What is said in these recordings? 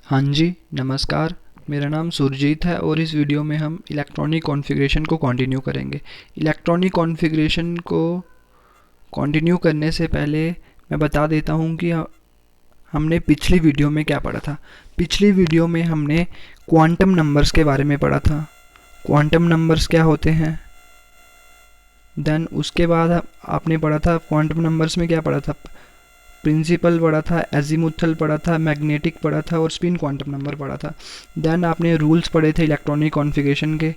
हाँ जी, नमस्कार। मेरा नाम सुरजीत है और इस वीडियो में हम इलेक्ट्रॉनिक कॉन्फ़िगरेशन को कंटिन्यू करेंगे। इलेक्ट्रॉनिक कॉन्फ़िगरेशन को कंटिन्यू करने से पहले मैं बता देता हूँ कि हमने पिछली वीडियो में क्या पढ़ा था। पिछली वीडियो में हमने क्वांटम नंबर्स के बारे में पढ़ा था। क्वांटम नंबर्स क्या होते हैं। देन उसके बाद आपने पढ़ा था क्वांटम नंबर्स में क्या पढ़ा था। प्रिंसिपल पढ़ा था, एजीमुथल पढ़ा था, मैग्नेटिक पढ़ा था और स्पिन क्वांटम नंबर पढ़ा था। देन आपने रूल्स पढ़े थे इलेक्ट्रॉनिक कॉन्फ़िगरेशन के।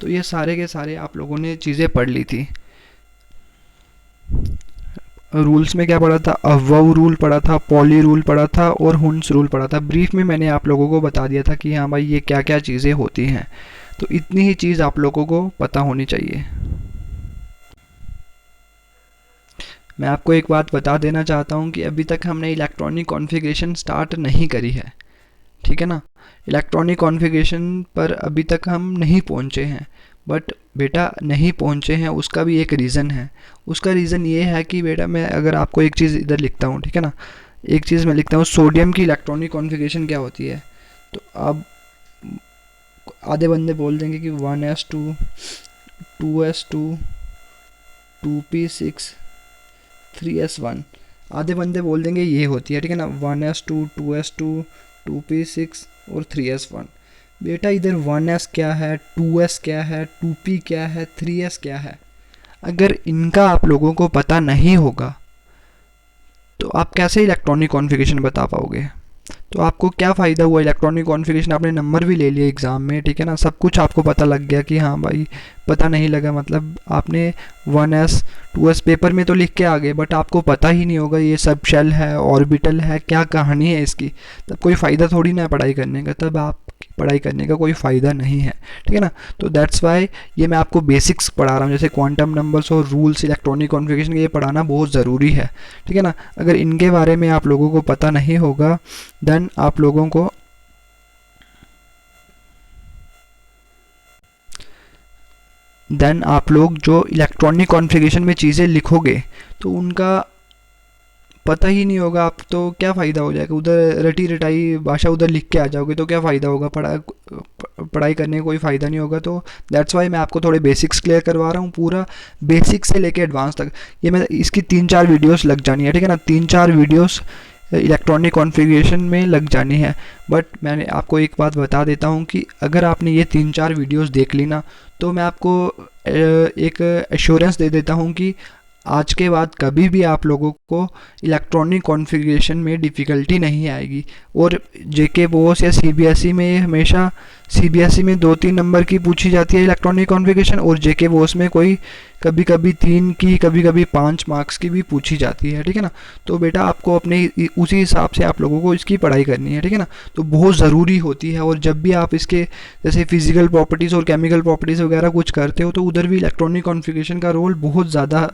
तो ये सारे के सारे आप लोगों ने चीज़ें पढ़ ली थी। रूल्स में क्या पढ़ा था, अवव रूल पढ़ा था, पॉली रूल पढ़ा था और हुंस रूल पढ़ा था। ब्रीफ में मैंने आप लोगों को बता दिया था कि हाँ भाई ये क्या क्या चीज़ें होती हैं। तो इतनी ही चीज़ आप लोगों को पता होनी चाहिए। मैं आपको एक बात बता देना चाहता हूँ कि अभी तक हमने इलेक्ट्रॉनिक कॉन्फ़िगरेशन स्टार्ट नहीं करी है, ठीक है ना। इलेक्ट्रॉनिक कॉन्फ़िगरेशन पर अभी तक हम नहीं पहुँचे हैं। बट बेटा नहीं पहुँचे हैं उसका भी एक रीज़न है। उसका रीज़न ये है कि बेटा मैं अगर आपको एक चीज़ इधर लिखता हूँ, ठीक है ना, एक चीज़ मैं लिखता हूँ, सोडियम की इलेक्ट्रॉनिक कॉन्फ़िगरेशन क्या होती है। तो अब आधे बंदे बोल देंगे कि 1s2 2s2 2p6 3s1। आधे बंदे बोल देंगे ये होती है, ठीक है ना, 1s2 2s2 2p6 और 3s1। बेटा इधर 1s क्या है, 2s क्या है, 2p क्या है, 3s क्या है, अगर इनका आप लोगों को पता नहीं होगा तो आप कैसे इलेक्ट्रॉनिक कॉन्फ़िगरेशन बता पाओगे। तो आपको क्या फ़ायदा हुआ इलेक्ट्रॉनिक कॉन्फ़िगरेशन, आपने नंबर भी ले लिया एग्ज़ाम में, ठीक है ना, सब कुछ आपको पता लग गया कि हाँ भाई पता नहीं लगा, मतलब आपने 1s 2s पेपर में तो लिख के आ गए बट आपको पता ही नहीं होगा ये सब शेल है, ऑर्बिटल है, क्या कहानी है इसकी। तब कोई फ़ायदा थोड़ी ना है पढ़ाई करने का, तब आप पढ़ाई करने का कोई फ़ायदा नहीं है, ठीक है ना। तो दैट्स वाई ये मैं आपको बेसिक्स पढ़ा रहा हूँ, जैसे क्वांटम नंबर्स और रूल्स इलेक्ट्रॉनिक कॉन्फ़िगरेशन ये पढ़ाना बहुत ज़रूरी है, ठीक है ना। अगर इनके बारे में आप लोगों को पता नहीं होगा देन आप लोगों को आप लोग जो इलेक्ट्रॉनिक कॉन्फ़िगरेशन में चीज़ें लिखोगे तो उनका पता ही नहीं होगा, आप तो क्या फ़ायदा हो जाएगा, उधर रटी रटाई भाषा उधर लिख के आ जाओगे तो क्या फ़ायदा होगा, पढ़ाई करने का कोई फ़ायदा नहीं होगा। तो दैट्स वाई मैं आपको थोड़े बेसिक्स क्लियर करवा रहा हूँ, पूरा बेसिक से लेके एडवांस तक। ये मैं इसकी 3-4 वीडियोस लग जानी है, ठीक है ना, 3-4 वीडियोस इलेक्ट्रॉनिक कॉन्फ़िगरेशन में लग जानी है। बट मैंने आपको एक बात बता देता हूँ कि अगर आपने ये 3-4 वीडियोस देख ली ना तो मैं आपको एक एश्योरेंस दे देता हूँ कि आज के बाद कभी भी आप लोगों को इलेक्ट्रॉनिक कॉन्फ़िगरेशन में डिफ़िकल्टी नहीं आएगी। और जेके बोस या सीबीएसई में हमेशा सीबीएसई में 2-3 नंबर की पूछी जाती है इलेक्ट्रॉनिक कॉन्फ़िगरेशन, और जेके बोस में कोई कभी कभी 3 की कभी कभी 5 मार्क्स की भी पूछी जाती है, ठीक है ना। तो बेटा आपको अपने उसी हिसाब से आप लोगों को इसकी पढ़ाई करनी है, ठीक है ना। तो बहुत ज़रूरी होती है, और जब भी आप इसके जैसे फिजिकल प्रॉपर्टीज़ और केमिकल प्रॉपर्टीज़ वगैरह कुछ करते हो तो उधर भी इलेक्ट्रॉनिक कॉन्फ़िगरेशन का रोल बहुत ज़्यादा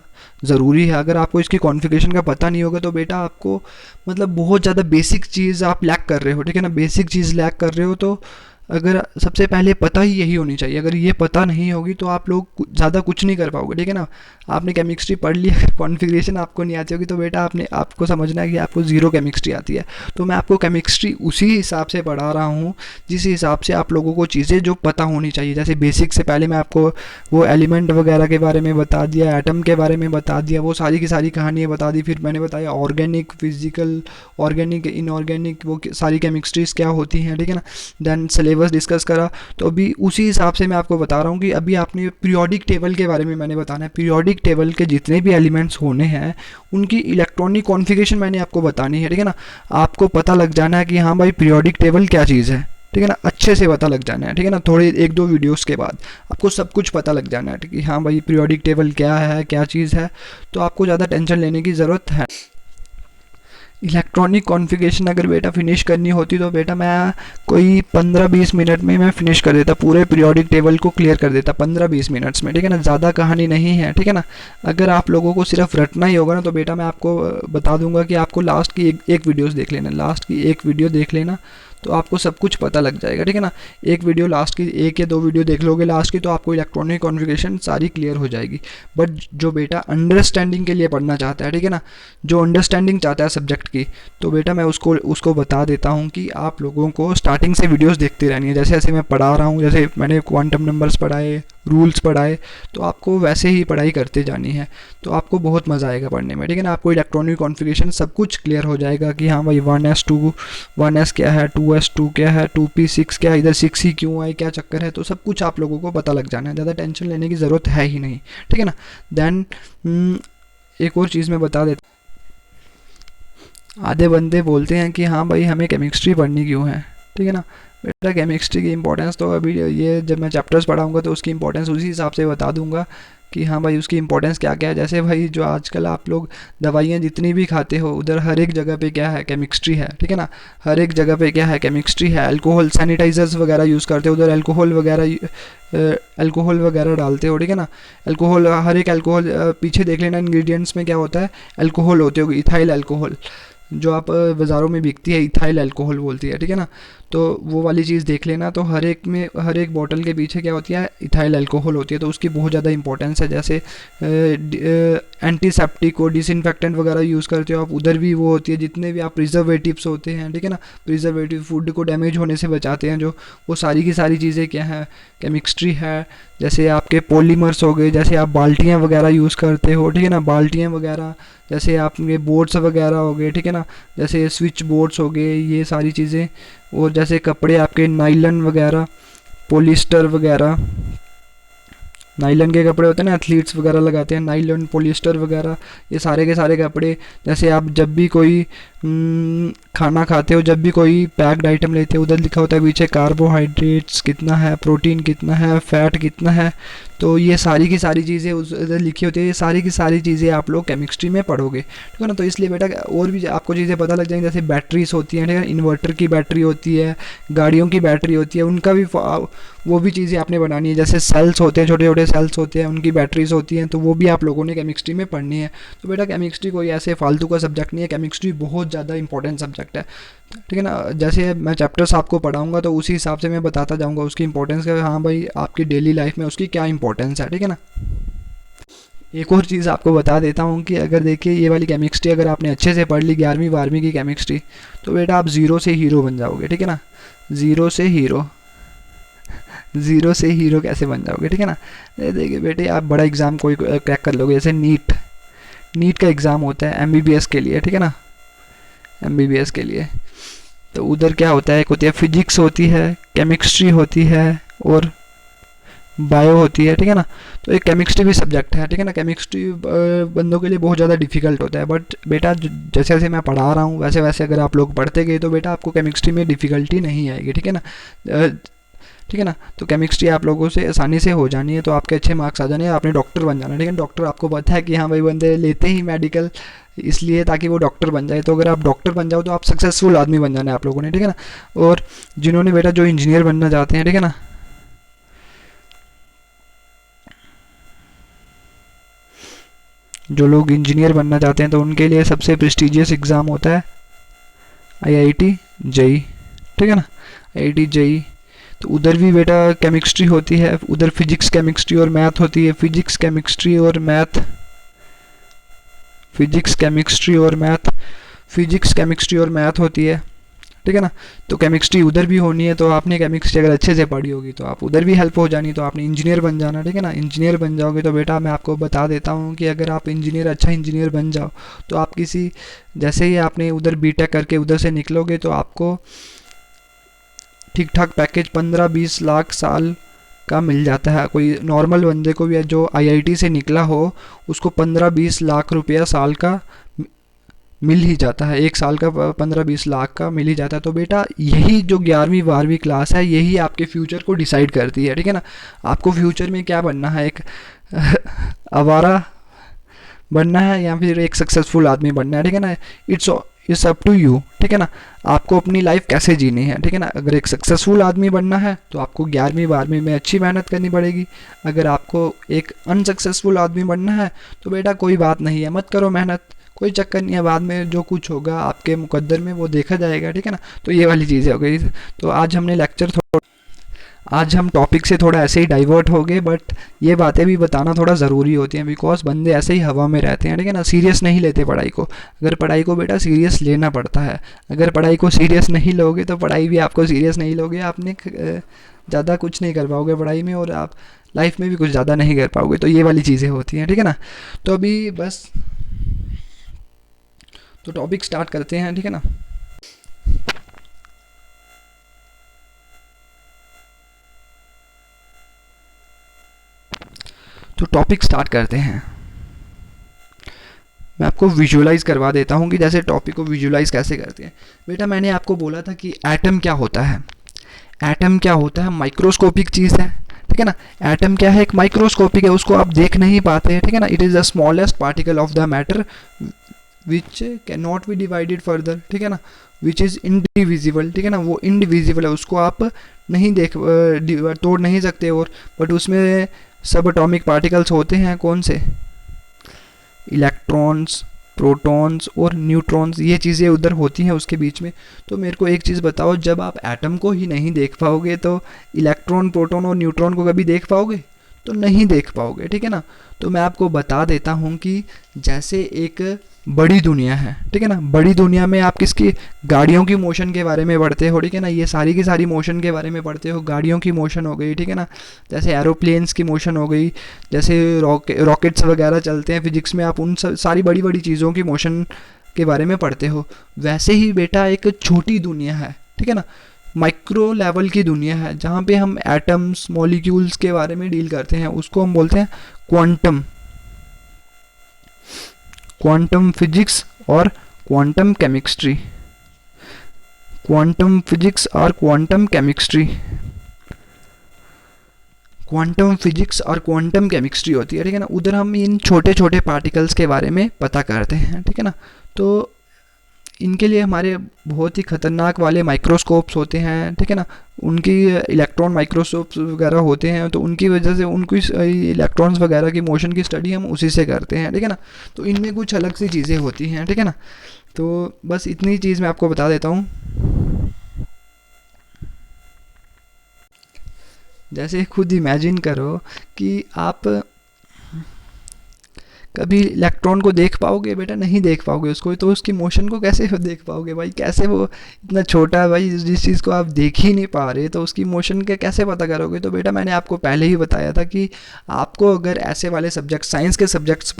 ज़रूरी है। अगर आपको इसकी कॉन्फ़िगरेशन का पता नहीं होगा तो बेटा आपको मतलब बहुत ज़्यादा बेसिक चीज़ आप लैक कर रहे हो, ठीक है ना, बेसिक चीज़ लैक कर रहे हो। तो अगर सबसे पहले पता ही यही होनी चाहिए, अगर ये पता नहीं होगी तो आप लोग ज़्यादा कुछ नहीं कर पाओगे, ठीक है ना। आपने केमिस्ट्री पढ़ ली, अगर कॉन्फ़िगरेशन आपको नहीं आती होगी तो बेटा आपको समझना है कि आपको ज़ीरो केमिस्ट्री आती है। तो मैं आपको केमिस्ट्री उसी हिसाब से पढ़ा रहा हूँ जिस हिसाब से आप लोगों को चीज़ें जो पता होनी चाहिए। जैसे बेसिक से पहले मैं आपको वो एलिमेंट वगैरह के बारे में बता दिया, एटम के बारे में बता दिया, वो सारी की सारी कहानियाँ बता दी। फिर मैंने बताया ऑर्गेनिक, फिजिकल, ऑर्गेनिक, इनऑर्गेनिक, वो सारी केमिस्ट्रीज़ क्या होती हैं, ठीक है ना। देन सिलेबस डिस्कस करा। तो अभी उसी हिसाब से मैं आपको बता रहा हूँ कि अभी आपने पीरियोडिक टेबल के बारे में मैंने बताना है। पीरियोडिक टेबल के जितने भी एलिमेंट्स होने हैं उनकी इलेक्ट्रॉनिक कॉन्फ़िगरेशन मैंने आपको बतानी है, ठीक है ना। आपको पता लग जाना है कि हाँ भाई पीरियोडिक टेबल क्या चीज़ है, ठीक है ना, अच्छे से पता लग जाना है, ठीक है ना। थोड़े 1-2 वीडियोस के बाद आपको सब कुछ पता लग जाना है कि हाँ भाई पीरियोडिक टेबल क्या है, क्या चीज़ है। तो आपको ज़्यादा टेंशन लेने की ज़रूरत है। इलेक्ट्रॉनिक कॉन्फ़िगरेशन अगर बेटा फिनिश करनी होती तो बेटा मैं कोई 15-20 मिनट में मैं फिनिश कर देता, पूरे पीरियोडिक टेबल को क्लियर कर देता 15-20 मिनट्स में, ठीक है ना। ज़्यादा कहानी नहीं है, ठीक है ना। अगर आप लोगों को सिर्फ रटना ही होगा ना तो बेटा मैं आपको बता दूंगा कि आपको लास्ट की एक वीडियोस देख लेना, लास्ट की एक वीडियो देख लेना तो आपको सब कुछ पता लग जाएगा, ठीक है ना। एक वीडियो लास्ट की, 1 या 2 वीडियो देख लोगे लास्ट की, तो आपको इलेक्ट्रॉनिक कॉन्फ़िगरेशन सारी क्लियर हो जाएगी। बट जो बेटा अंडरस्टैंडिंग के लिए पढ़ना चाहता है, ठीक है ना, जो अंडरस्टैंडिंग चाहता है सब्जेक्ट की, तो बेटा मैं उसको बता देता हूँ कि आप लोगों को स्टार्टिंग से वीडियोस देखती रहनी है। जैसे जैसे मैं पढ़ा रहा हूँ, जैसे मैंने क्वांटम नंबर्स पढ़ाए, रूल्स पढ़ाए, तो आपको वैसे ही पढ़ाई करते जानी है। तो आपको बहुत मज़ा आएगा पढ़ने में, ठीक है ना। आपको इलेक्ट्रॉनिक कॉन्फ़िगरेशन सब कुछ क्लियर हो जाएगा कि हाँ भाई 1s क्या है, 2s2 क्या है, 2p6 क्या है, इधर 6 ही क्यों आई, क्या चक्कर है, तो सब कुछ आप लोगों को पता लग जाना है। ज़्यादा टेंशन लेने की ज़रूरत है ही नहीं, ठीक है ना। देन एक और चीज़ मैं बता देता, आधे बंदे बोलते हैं कि हाँ भाई हमें केमिस्ट्री पढ़नी क्यों है, ठीक है ना। बेटा केमिस्ट्री की इंपॉर्टेंस तो अभी ये जब मैं चैप्टर्स पढ़ाऊँगा तो उसकी इंपॉर्टेंस उसी हिसाब से बता दूंगा कि हाँ भाई उसकी इंपॉर्टेंस क्या क्या है। जैसे भाई जो आजकल आप लोग दवाइयाँ जितनी भी खाते हो, उधर हर एक जगह पे क्या है, केमिस्ट्री है, ठीक है ना। हर एक जगह पे क्या है, केमिस्ट्री है। अल्कोहल सैनिटाइजर्स वगैरह यूज़ करते हो, उधर अल्कोहल वगैरह डालते हो, ठीक है ना। अल्कोहल, हर एक अल्कोहल पीछे देख लेना इंग्रेडिएंट्स में क्या होता है, अल्कोहल होते हो, इथाइल अल्कोहल जो आप बाज़ारों में बिकती है, इथाइल अल्कोहल बोलती है, ठीक है ना। तो वो वाली चीज़ देख लेना। तो हर एक बॉटल के पीछे क्या होती है, इथाइल अल्कोहल होती है, तो उसकी बहुत ज़्यादा इंपॉर्टेंस है। जैसे एंटीसेप्टिक और डिसइंफेक्टेंट वगैरह यूज़ करते हो आप, उधर भी वो होती है। जितने भी आप प्रिजर्वेटिव्स होते हैं, ठीक है ना, प्रिजर्वेटिव फूड को डैमेज होने से बचाते हैं जो, वो सारी की सारी चीज़ें क्या है, केमिस्ट्री है। जैसे आपके पॉलीमर्स हो गए, जैसे आप बाल्टियाँ वगैरह यूज़ करते हो, ठीक है ना, बाल्टियाँ वगैरह, जैसे आपके बोर्ड्स वगैरह हो गए, ठीक है ना, जैसे स्विच बोर्ड्स हो गए, ये सारी चीज़ें। और जैसे कपड़े आपके नाइलन वगैरह, पॉलिस्टर वगैरह, नाइलन के कपड़े होते हैं ना, एथलीट्स वगैरह लगाते हैं, नाइलन, पॉलिस्टर वगैरह, ये सारे के सारे कपड़े। जैसे आप जब भी कोई खाना खाते हो, जब भी कोई पैक्ड आइटम लेते हो, उधर लिखा होता है पीछे कार्बोहाइड्रेट्स कितना है, प्रोटीन कितना है, फैट कितना है, तो ये सारी की सारी चीज़ें उधर लिखी होती है। ये सारी की सारी चीज़ें आप लोग केमिस्ट्री में पढ़ोगे, ठीक है ना। तो इसलिए बेटा और भी आपको चीज़ें पता लग जाएंगी। जैसे बैटरीज होती हैं, ठीक है, इन्वर्टर की बैटरी होती है, गाड़ियों की बैटरी होती है, उनका भी वो भी चीज़ें आपने बनानी है। जैसे सेल्स होते हैं, छोटे छोटे सेल्स होते हैं, उनकी बैटरीज होती हैं, तो वो भी आप लोगों ने केमिस्ट्री में पढ़नी है। तो बेटा केमिस्ट्री कोई ऐसे फालतू का सब्जेक्ट नहीं है, केमिस्ट्री बहुत ज़्यादा इंपॉर्टेंट सब्जेक्ट है, ठीक है ना। जैसे मैं चैप्टर्स आपको पढ़ाऊंगा तो उसी हिसाब से मैं बताता जाऊंगा उसकी इंपॉर्टेंस का, हाँ भाई आपकी डेली लाइफ में उसकी क्या इंपॉर्टेंस है, ठीक है ना। एक और चीज़ आपको बता देता हूँ कि अगर देखिए ये वाली केमिस्ट्री अगर आपने अच्छे से पढ़ ली, 11वीं 12वीं की केमिस्ट्री, तो बेटा आप ज़ीरो से हीरो बन जाओगे, ठीक है ना। ज़ीरो से हीरो, ज़ीरो से हीरो कैसे बन जाओगे, ठीक है ना। देखिए बेटे आप बड़ा एग्ज़ाम कोई क्रैक कर लोगे, जैसे नीट का एग्ज़ाम होता है एमबीबीएस के लिए, ठीक है ना, एमबीबीएस के लिए। तो उधर क्या होता है, एक होती है फिजिक्स होती है, केमिस्ट्री होती है और बायो होती है, ठीक है ना। तो एक केमिस्ट्री भी सब्जेक्ट है, ठीक है ना। केमिस्ट्री बंदों के लिए बहुत ज़्यादा डिफिकल्ट होता है, बट बेटा जैसे जैसे मैं पढ़ा रहा हूँ वैसे वैसे अगर आप लोग पढ़ते गए तो बेटा आपको केमिस्ट्री में डिफ़िकल्टी नहीं आएगी, ठीक है ना। ठीक है ना। तो केमिस्ट्री आप लोगों से आसानी से हो जानी है, तो आपके अच्छे मार्क्स आ जाने हैं, आपने डॉक्टर बन जाना है, ठीक है। डॉक्टर आपको पता है कि हाँ भाई बंदे लेते ही मेडिकल इसलिए ताकि वो डॉक्टर बन जाए। तो अगर आप डॉक्टर बन जाओ तो आप सक्सेसफुल आदमी बन जाना है आप लोगों ने, ठीक है ना। और जिन्होंने बेटा जो इंजीनियर बनना चाहते हैं, ठीक है ना, जो लोग इंजीनियर बनना चाहते हैं तो उनके लिए सबसे प्रेस्टिजियस एग्ज़ाम होता है आईआईटी जेई, ठीक है ना, आईआईटी जेई। तो उधर भी बेटा केमिस्ट्री होती है, उधर फिजिक्स केमिस्ट्री और मैथ होती है, फिजिक्स केमिस्ट्री और मैथ, फिजिक्स केमिस्ट्री और मैथ, फिजिक्स केमिस्ट्री और मैथ होती है, ठीक है ना। तो केमिस्ट्री उधर भी होनी है, तो आपने केमिस्ट्री अगर अच्छे से पढ़ी होगी तो आप उधर भी हेल्प हो जानी, तो आपने इंजीनियर बन जाना, ठीक है ना। इंजीनियर बन जाओगे तो बेटा मैं आपको बता देता हूँ कि अगर आप इंजीनियर अच्छा इंजीनियर बन जाओ तो आप किसी, जैसे ही आपने उधर बीटेक करके उधर से निकलोगे तो आपको ठीक ठाक पैकेज 15-20 लाख साल का मिल जाता है। कोई नॉर्मल बंदे को भी जो आईआईटी से निकला हो उसको 15-20 लाख रुपया साल का मिल ही जाता है, एक साल का 15-20 लाख का मिल ही जाता है। तो बेटा यही जो 11वीं 12वीं क्लास है यही आपके फ्यूचर को डिसाइड करती है, ठीक है ना। आपको फ्यूचर में क्या बनना है, एक आवारा बनना है या फिर एक सक्सेसफुल आदमी बनना है, ठीक है ना। इट्स अप टू यू, ठीक है ना। आपको अपनी लाइफ कैसे जीनी है, ठीक है ना। अगर एक सक्सेसफुल आदमी बनना है तो आपको 11वीं 12वीं में अच्छी मेहनत करनी पड़ेगी। अगर आपको एक अनसक्सेसफुल आदमी बनना है तो बेटा कोई बात नहीं है, मत करो मेहनत, कोई चक्कर नहीं है, बाद में जो कुछ होगा आपके मुकद्दर में वो देखा जाएगा, ठीक है ना। तो ये वाली चीज़ें हो गई। तो आज हम टॉपिक से थोड़ा ऐसे ही डाइवर्ट हो गए, बट ये बातें भी बताना थोड़ा ज़रूरी होती हैं, बिकॉज बंदे ऐसे ही हवा में रहते हैं, ठीक है ना, सीरियस नहीं लेते पढ़ाई को। अगर पढ़ाई को बेटा सीरियस लेना पड़ता है, अगर पढ़ाई को सीरियस नहीं लोगे तो पढ़ाई भी आपको सीरियस नहीं लोगे, आपने ज़्यादा कुछ नहीं कर पाओगे पढ़ाई में, और आप लाइफ में भी कुछ ज़्यादा नहीं कर पाओगे। तो ये वाली चीज़ें होती हैं, ठीक है ना। तो अभी बस तो टॉपिक स्टार्ट करते हैं, ठीक है ना। तो टॉपिक स्टार्ट करते हैं। मैं आपको विजुअलाइज करवा देता हूँ कि जैसे टॉपिक को विजुअलाइज कैसे करते हैं। बेटा मैंने आपको बोला था कि एटम क्या होता है। एटम क्या होता है, माइक्रोस्कोपिक चीज़ है, ठीक है ना। एटम क्या है, एक माइक्रोस्कोपिक है, उसको आप देख नहीं पाते हैं, ठीक है ना। It is the smallest particle of the matter which can not be divided further, ठीक है ना, विच इज़ इंडिविजिबल, ठीक है ना। वो इंडिविजिबल है, उसको आप नहीं तोड़ नहीं सकते, और बट उसमें सब एटॉमिक पार्टिकल्स होते हैं, कौन से, इलेक्ट्रॉन्स, प्रोटॉन्स और न्यूट्रॉन्स, ये चीज़ें उधर होती हैं उसके बीच में। तो मेरे को एक चीज़ बताओ, जब आप एटम को ही नहीं देख पाओगे तो इलेक्ट्रॉन, प्रोटॉन और न्यूट्रॉन को कभी देख पाओगे? तो नहीं देख पाओगे, ठीक है ना। तो मैं आपको बता देता हूँ कि जैसे एक बड़ी दुनिया है, ठीक है ना, बड़ी दुनिया में आप किसकी, गाड़ियों की मोशन के बारे में पढ़ते हो, ठीक है ना, ये सारी की सारी मोशन के बारे में पढ़ते हो। गाड़ियों की मोशन हो गई, ठीक है ना, जैसे एरोप्लेन्स की मोशन हो गई, जैसे रॉकेट्स वगैरह चलते हैं फिजिक्स में, आप उन सारी बड़ी बड़ी चीज़ों की मोशन के बारे में पढ़ते हो। वैसे ही बेटा एक छोटी दुनिया है, ठीक है ना, माइक्रो लेवल की दुनिया है, जहाँ पे हम एटम्स, मॉलिक्यूल्स के बारे में डील करते हैं, उसको हम बोलते हैं क्वांटम, क्वांटम फिजिक्स और क्वांटम केमिस्ट्री, क्वांटम फिजिक्स और क्वांटम केमिस्ट्री, क्वांटम फिजिक्स और क्वांटम केमिस्ट्री होती है, ठीक है ना। उधर हम इन छोटे छोटे पार्टिकल्स के बारे में पता करते हैं, ठीक है ना। तो इनके लिए हमारे बहुत ही खतरनाक वाले माइक्रोस्कोप्स होते हैं, ठीक है ना, उनकी इलेक्ट्रॉन माइक्रोस्कोप्स वगैरह होते हैं, तो उनकी वजह से उनकी इलेक्ट्रॉन्स वगैरह की मोशन की स्टडी हम उसी से करते हैं, ठीक है ना। तो इनमें कुछ अलग सी चीज़ें होती हैं, ठीक है ना। तो बस इतनी चीज़ मैं आपको बता देता हूँ। जैसे खुद इमेजिन करो कि आप कभी इलेक्ट्रॉन को देख पाओगे? बेटा नहीं देख पाओगे उसको, तो उसकी मोशन को कैसे देख पाओगे भाई? कैसे, वो इतना छोटा है भाई, जिस चीज़ को आप देख ही नहीं पा रहे तो उसकी मोशन के कैसे पता करोगे? तो बेटा मैंने आपको पहले ही बताया था कि आपको अगर ऐसे वाले सब्जेक्ट, साइंस के सब्जेक्ट्स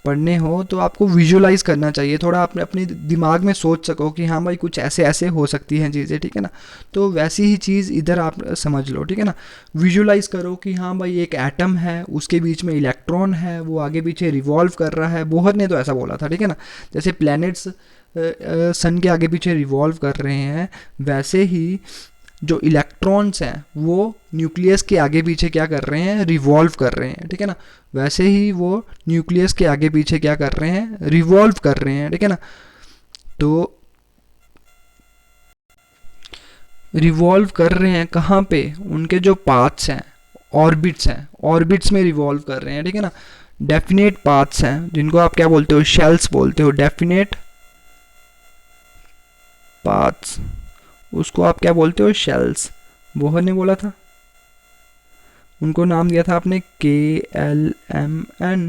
पढ़ने हो तो आपको विजुअलाइज करना चाहिए, थोड़ा अपने दिमाग में सोच सको कि हाँ भाई कुछ ऐसे ऐसे हो सकती हैं चीज़ें, ठीक है ना। तो वैसी ही चीज़ इधर आप समझ लो, ठीक है ना। विजुअलाइज करो कि हाँ भाई एक एटम है, उसके बीच में इलेक्ट्रॉन है, वो आगे पीछे रिवॉल्व कर रहा है। बोहर ने तो ऐसा बोला था, ठीक है ना। जैसे प्लैनेट्स सन के आगे पीछे रिवॉल्व कर रहे हैं, वैसे ही जो इलेक्ट्रॉन्स हैं वो न्यूक्लियस के आगे पीछे क्या कर रहे हैं, रिवॉल्व कर रहे हैं, ठीक है ना। वैसे ही वो न्यूक्लियस के आगे पीछे क्या कर रहे हैं, रिवॉल्व कर रहे हैं, ठीक है ना। तो रिवॉल्व कर रहे हैं कहाँ पे, उनके जो पाथ्स हैं, ऑर्बिट्स हैं, ऑर्बिट्स में रिवॉल्व कर रहे हैं, ठीक है ना। डेफिनेट पाथ्स हैं जिनको आप क्या बोलते हो, शेल्स बोलते हो, डेफिनेट पाथ्स, उसको आप क्या बोलते हो, शेल्स। बोहर ने बोला था, उनको नाम दिया था आपने KLMN,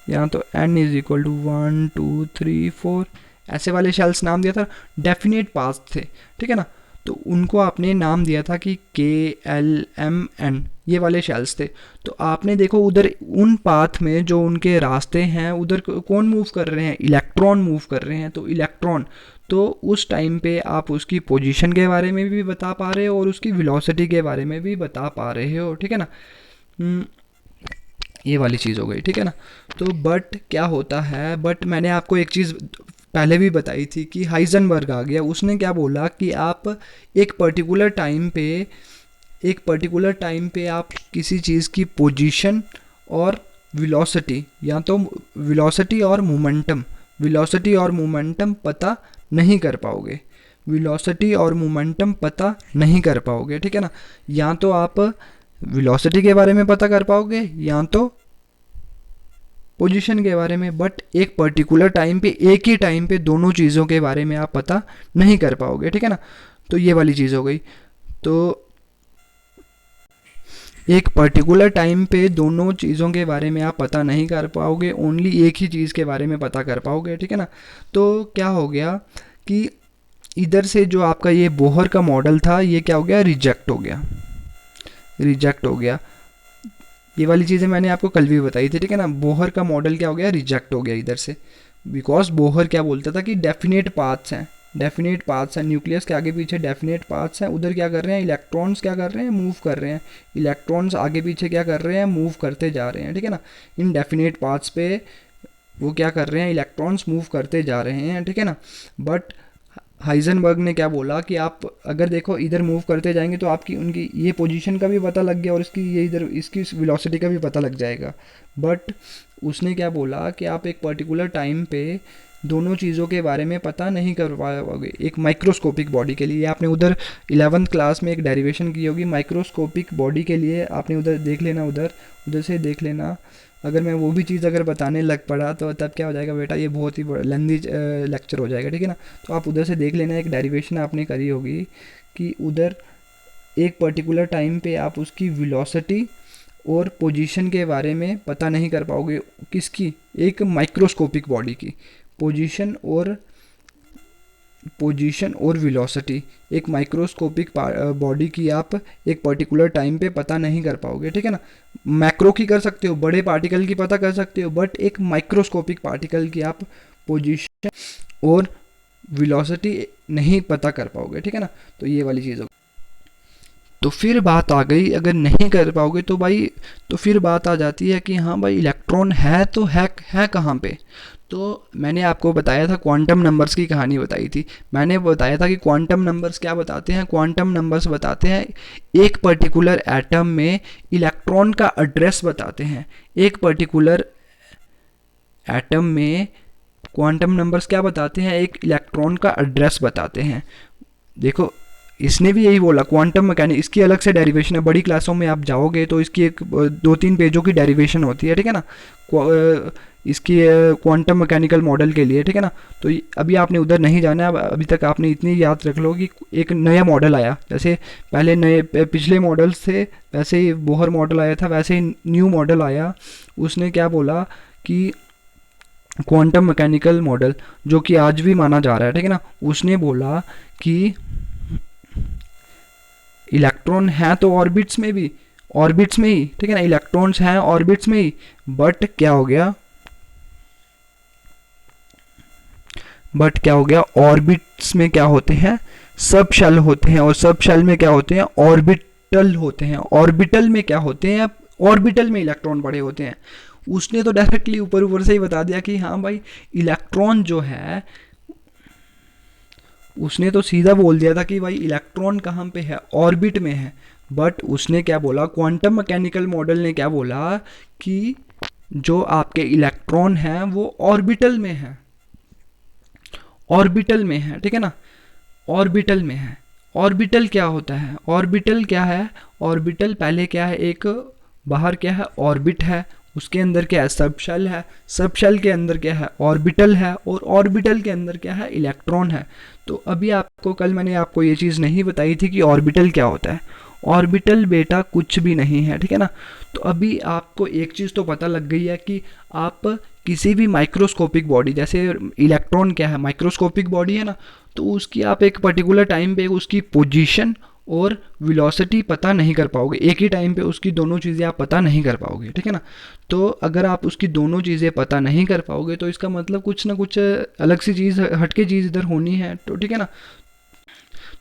या तो N इज इक्वल टू 1 2 3 4, ऐसे वाले शेल्स नाम दिया था, डेफिनेट पाथ्स थे, ठीक है ना। तो उनको आपने नाम दिया था कि KLMN, ये वाले शेल्स थे। तो आपने देखो उधर उन पाथ में जो उनके रास्ते हैं, उधर कौन मूव कर रहे हैं, इलेक्ट्रॉन मूव कर रहे हैं। तो इलेक्ट्रॉन, तो उस टाइम पे आप उसकी पोजीशन के बारे में भी बता पा रहे हो और उसकी वेलोसिटी के बारे में भी बता पा रहे हो, ठीक है ना। ये वाली चीज़ हो गई, ठीक है ना। तो बट क्या होता है, बट मैंने आपको एक चीज़ पहले भी बताई थी कि हाइजनबर्ग आ गया, उसने क्या बोला कि आप एक पर्टिकुलर टाइम पे आप किसी चीज़ की पोजीशन और वेलोसिटी, या तो वेलोसिटी और मोमेंटम पता नहीं कर पाओगे, वेलोसिटी और मोमेंटम पता नहीं कर पाओगे, ठीक है ना। या तो आप वेलोसिटी के बारे में पता कर पाओगे, या तो पोजीशन के बारे में, बट एक पर्टिकुलर टाइम पे, एक ही टाइम पे दोनों चीज़ों के बारे में आप पता नहीं कर पाओगे, ठीक है ना। तो ये वाली चीज़ हो गई। तो एक पर्टिकुलर टाइम पे दोनों चीज़ों के बारे में आप पता नहीं कर पाओगे, ओनली एक ही चीज़ के बारे में पता कर पाओगे, ठीक है ना। तो क्या हो गया कि इधर से जो आपका ये बोहर का मॉडल था, ये क्या हो गया, रिजेक्ट हो गया, रिजेक्ट हो गया। ये वाली चीज़ें मैंने आपको कल भी बताई थी, ठीक है ना। बोहर का मॉडल क्या हो गया, रिजेक्ट हो गया इधर से, बिकॉज बोहर क्या बोलता था कि डेफिनेट पाथ्स हैं, डेफिनेट पाथ्स हैं, न्यूक्लियस के आगे पीछे डेफिनेट पाथ्स हैं। उधर क्या कर रहे हैं, इलेक्ट्रॉन्स क्या कर रहे हैं, मूव कर रहे हैं, इलेक्ट्रॉन्स आगे पीछे क्या कर रहे हैं, मूव करते जा रहे हैं, ठीक है ना। इन डेफिनेट पाथ्स पे वो क्या कर रहे हैं, इलेक्ट्रॉन्स मूव करते जा रहे हैं, ठीक है ना। बट हाइजनबर्ग ने क्या बोला कि आप अगर देखो इधर मूव करते जाएंगे तो आपकी उनकी ये पोजीशन का भी पता लग गया और इसकी ये इधर इसकी वेलोसिटी का भी पता लग जाएगा। बट उसने क्या बोला कि आप एक पर्टिकुलर टाइम पे दोनों चीज़ों के बारे में पता नहीं कर पाओगे। एक माइक्रोस्कोपिक बॉडी के लिए, आपने उधर 11th क्लास में एक डेरिवेशन की होगी माइक्रोस्कोपिक बॉडी के लिए, आपने उधर देख लेना, उधर उधर से देख लेना। अगर मैं वो भी चीज़ अगर बताने लग पड़ा तो तब क्या हो जाएगा बेटा, ये बहुत ही लेंदी लेक्चर हो जाएगा, ठीक है ना। तो आप उधर से देख लेना, एक डेरिवेशन आपने करी होगी कि उधर एक पर्टिकुलर टाइम पे आप उसकी वेलोसिटी और पोजीशन के बारे में पता नहीं कर पाओगे। किसकी, एक माइक्रोस्कोपिक बॉडी की पोजीशन और वेलोसिटी, एक माइक्रोस्कोपिक बॉडी की आप एक पर्टिकुलर टाइम पे पता नहीं कर पाओगे, ठीक है ना। मैक्रो की कर सकते हो, बड़े पार्टिकल की पता कर सकते हो, बट एक माइक्रोस्कोपिक पार्टिकल की आप पोजीशन और वेलोसिटी नहीं पता कर पाओगे, ठीक है ना। तो ये वाली चीज़ हो। तो फिर बात आ गई, अगर नहीं कर पाओगे तो भाई, तो फिर बात आ जाती है कि हाँ भाई इलेक्ट्रॉन है तो है कहाँ पे। तो मैंने आपको बताया था, क्वांटम नंबर्स की कहानी बताई थी। मैंने बताया था कि क्वांटम नंबर्स क्या बताते हैं, क्वांटम नंबर्स बताते हैं एक पर्टिकुलर एटम में इलेक्ट्रॉन का एड्रेस बताते हैं। एक पर्टिकुलर एटम में क्वांटम नंबर्स क्या बताते हैं, एक इलेक्ट्रॉन का एड्रेस बताते हैं। देखो इसने भी यही बोला, क्वांटम मैकेनिक्स, इसकी अलग से डेरिवेशन है, बड़ी क्लासों में आप जाओगे तो इसकी एक 2-3 पेजों की डेरिवेशन होती है, ठीक है ना, इसकी क्वांटम मैकेनिकल मॉडल के लिए, ठीक है ना। तो अभी आपने उधर नहीं जाना है, अभी तक आपने इतनी याद रख लो कि एक नया मॉडल आया, जैसे पहले नए पिछले मॉडल्स थे वैसे ही बोहर मॉडल आया था, वैसे ही न्यू मॉडल आया। उसने क्या बोला कि क्वांटम मैकेनिकल मॉडल, जो कि आज भी माना जा रहा है, ठीक है ना, उसने बोला कि इलेक्ट्रॉन है तो ऑर्बिट्स में भी, ऑर्बिट्स में ही, ठीक है ना, इलेक्ट्रॉन्स हैं ऑर्बिट्स में ही, बट क्या हो गया, ऑर्बिट्स में क्या होते हैं, सब शेल होते हैं, और सब शेल में क्या होते हैं, ऑर्बिटल होते हैं। ऑर्बिटल में क्या होते हैं, ऑर्बिटल में इलेक्ट्रॉन पड़े होते हैं। उसने तो डायरेक्टली ऊपर ऊपर से ही बता दिया कि हाँ भाई इलेक्ट्रॉन जो है, उसने तो सीधा बोल दिया था कि भाई इलेक्ट्रॉन कहाँ पे है, ऑर्बिट में है। बट उसने क्या बोला, क्वांटम मैकेनिकल मॉडल ने क्या बोला कि जो आपके इलेक्ट्रॉन हैं वो ऑर्बिटल में है, ऑर्बिटल में है, ठीक है ना, ऑर्बिटल में है। ऑर्बिटल क्या होता है, ऑर्बिटल क्या है, ऑर्बिटल पहले क्या है, एक बाहर क्या है, ऑर्बिट है, उसके अंदर क्या है, सब शेल है, सब शेल के अंदर क्या है, ऑर्बिटल है, और ऑर्बिटल के अंदर क्या है, इलेक्ट्रॉन है। तो अभी आपको, कल मैंने आपको ये चीज़ नहीं बताई थी कि ऑर्बिटल क्या होता है। ऑर्बिटल बेटा कुछ भी नहीं है, ठीक है ना। तो अभी आपको एक चीज़ तो पता लग गई है कि आप किसी भी माइक्रोस्कोपिक बॉडी, जैसे इलेक्ट्रॉन क्या है, माइक्रोस्कोपिक बॉडी है ना, तो उसकी आप एक पर्टिकुलर टाइम पे उसकी पोजीशन और वेलोसिटी पता नहीं कर पाओगे। एक ही टाइम पे उसकी दोनों चीज़ें आप पता नहीं कर पाओगे, ठीक है ना। तो अगर आप उसकी दोनों चीज़ें पता नहीं कर पाओगे तो इसका मतलब कुछ ना कुछ अलग सी चीज़, हटके चीज़ इधर होनी है, तो ठीक है ना।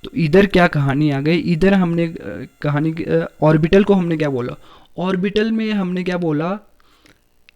तो इधर क्या कहानी आ गई, इधर हमने कहानी ऑर्बिटल को हमने क्या बोला, ऑर्बिटल में हमने क्या बोला,